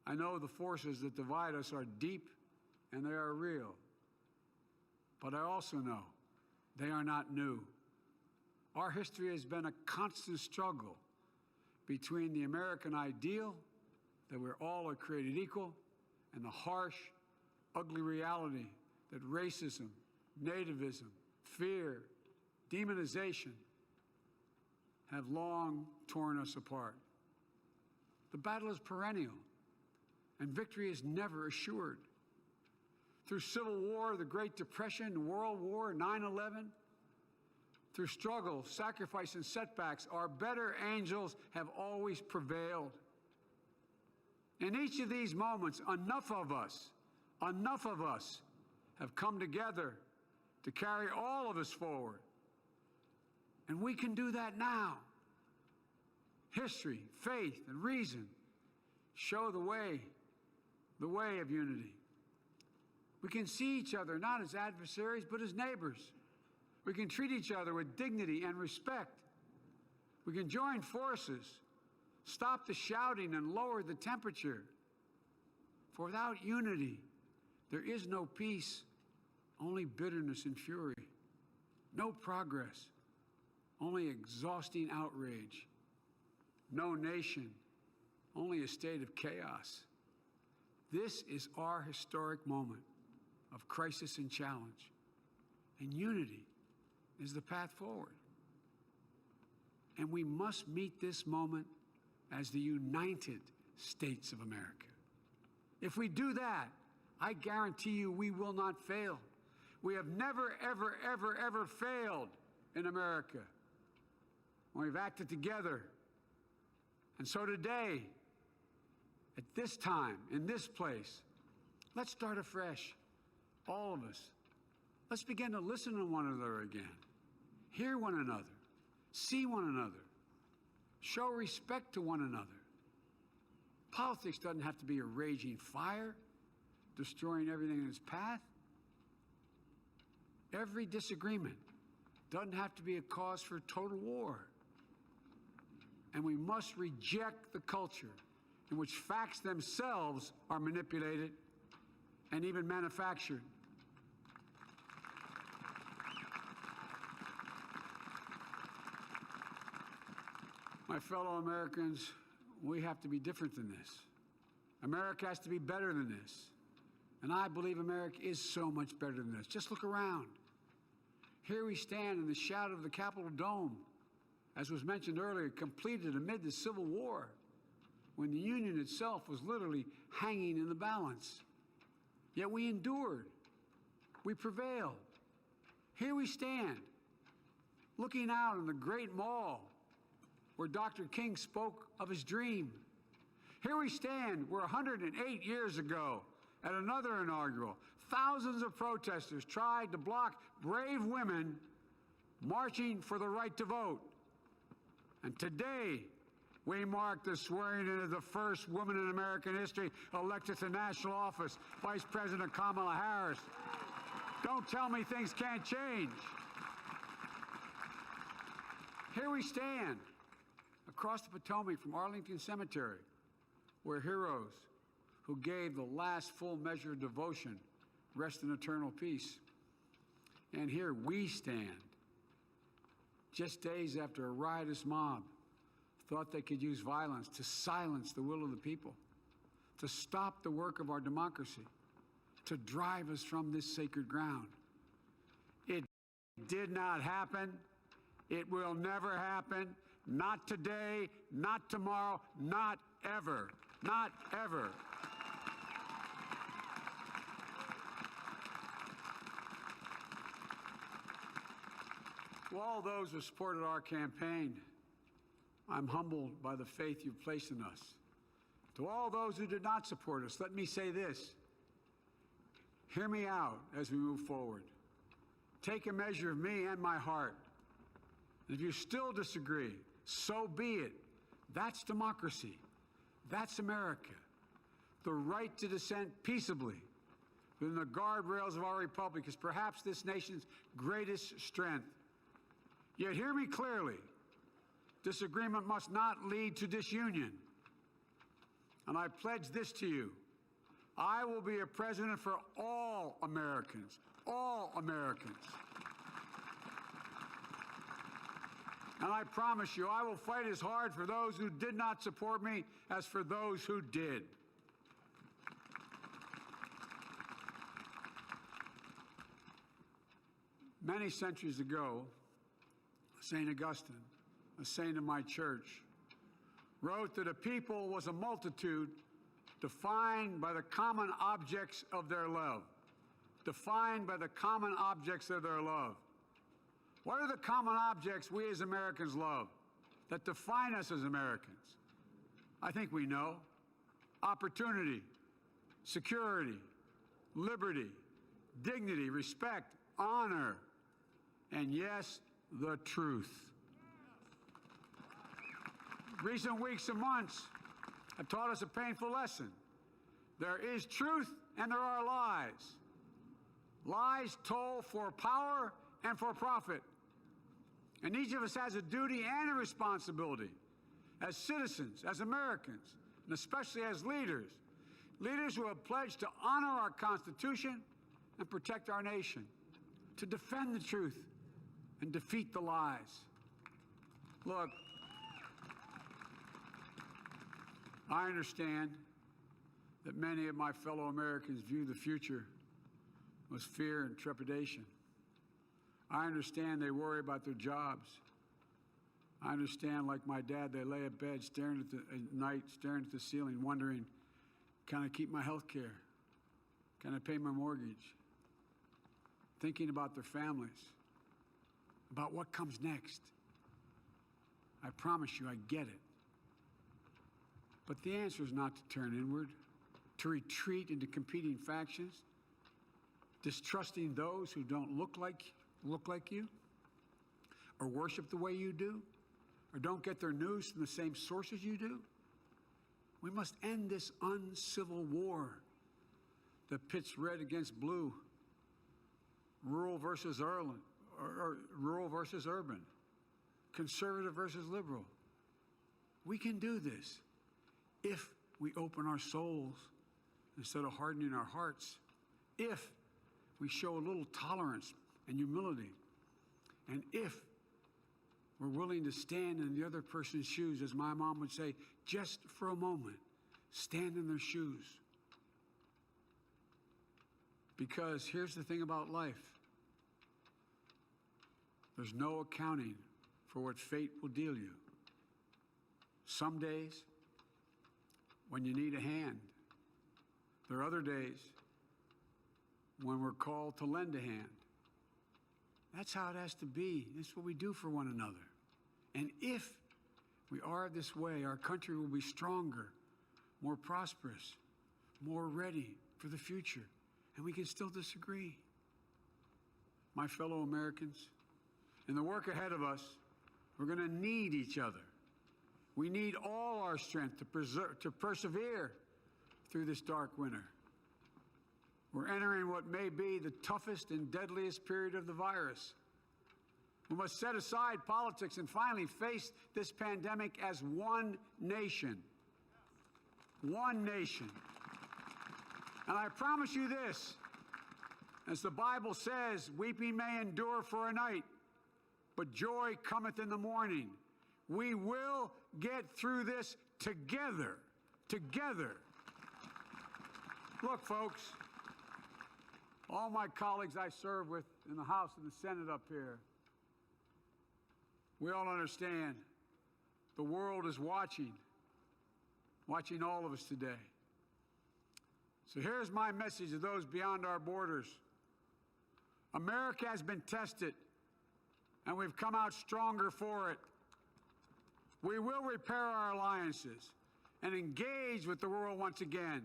I know the forces that divide us are deep and they are real. But I also know they are not new. Our history has been a constant struggle between the American ideal that we're all are created equal and the harsh, ugly reality that racism, nativism, fear, demonization have long torn us apart. The battle is perennial, and victory is never assured. Through Civil War, the Great Depression, World War, 9/11, through struggle, sacrifice, and setbacks, our better angels have always prevailed. In each of these moments, enough of us have come together to carry all of us forward. And we can do that now. History, faith, and reason show the way of unity. We can see each other not as adversaries, but as neighbors. We can treat each other with dignity and respect. We can join forces, stop the shouting, and lower the temperature. For without unity, there is no peace, only bitterness and fury. No progress, only exhausting outrage. No nation, only a state of chaos. This is our historic moment of crisis and challenge, and unity is the path forward. And we must meet this moment as the United States of America. If we do that, I guarantee you we will not fail. We have never, ever, ever, ever failed in America when we've acted together. And so today, at this time, in this place, let's start afresh, all of us. Let's begin to listen to one another again, hear one another, see one another, show respect to one another. Politics doesn't have to be a raging fire, destroying everything in its path. Every disagreement doesn't have to be a cause for total war. And we must reject the culture in which facts themselves are manipulated and even manufactured. My fellow Americans, we have to be different than this. America has to be better than this. And I believe America is so much better than this. Just look around. Here we stand in the shadow of the Capitol Dome, as was mentioned earlier, completed amid the Civil War, when the Union itself was literally hanging in the balance. Yet we endured. We prevailed. Here we stand, looking out on the great mall where Dr. King spoke of his dream. Here we stand where 108 years ago, at another inaugural, thousands of protesters tried to block brave women marching for the right to vote. And today, we mark the swearing in of the first woman in American history elected to national office, Vice President Kamala Harris. Don't tell me things can't change. Here we stand across the Potomac from Arlington Cemetery, where heroes who gave the last full measure of devotion rest in eternal peace. And here we stand, just days after a riotous mob thought they could use violence to silence the will of the people, to stop the work of our democracy, to drive us from this sacred ground. It did not happen. It will never happen. Not today, not tomorrow, not ever. Not ever. To all those who supported our campaign, I'm humbled by the faith you've placed in us. To all those who did not support us, let me say this. Hear me out as we move forward. Take a measure of me and my heart. And if you still disagree, so be it. That's democracy. That's America. The right to dissent peaceably within the guardrails of our republic is perhaps this nation's greatest strength. Yet hear me clearly. Disagreement must not lead to disunion. And I pledge this to you. I will be a president for all Americans. All Americans. And I promise you, I will fight as hard for those who did not support me as for those who did. Many centuries ago, St. Augustine, a saint of my church, wrote that a people was a multitude defined by the common objects of their love. Defined by the common objects of their love. What are the common objects we as Americans love that define us as Americans? I think we know. Opportunity, security, liberty, dignity, respect, honor, and yes, the truth. Recent weeks and months have taught us a painful lesson. There is truth and there are lies. Lies told for power and for profit. And each of us has a duty and a responsibility as citizens, as Americans, and especially as leaders. Leaders who have pledged to honor our Constitution and protect our nation, to defend the truth and defeat the lies. Look, I understand that many of my fellow Americans view the future with fear and trepidation. I understand they worry about their jobs. I understand, like my dad, they lay at bed at night, staring at the ceiling, wondering, can I keep my health care? Can I pay my mortgage? Thinking about their families, about what comes next. I promise you, I get it. But the answer is not to turn inward, to retreat into competing factions, distrusting those who don't look like you, or worship the way you do, or don't get their news from the same sources you do. We must end this uncivil war that pits red against blue, rural versus urban, or rural versus urban, conservative versus liberal. We can do this if we open our souls instead of hardening our hearts, if we show a little tolerance and humility, and if we're willing to stand in the other person's shoes, as my mom would say, just for a moment, stand in their shoes. Because here's the thing about life. There's no accounting for what fate will deal you. Some days, when you need a hand. There are other days when we're called to lend a hand. That's how it has to be. That's what we do for one another. And if we are this way, our country will be stronger, more prosperous, more ready for the future. And we can still disagree. My fellow Americans, in the work ahead of us, we're going to need each other. We need all our strength to persevere through this dark winter. We're entering what may be the toughest and deadliest period of the virus. We must set aside politics and finally face this pandemic as one nation. One nation. And I promise you this, as the Bible says, weeping may endure for a night, but joy cometh in the morning. We will get through this together. Together. Look, folks, all my colleagues I serve with in the House and the Senate up here, we all understand the world is watching all of us today. So here's my message to those beyond our borders. America has been tested, and we've come out stronger for it. We will repair our alliances and engage with the world once again.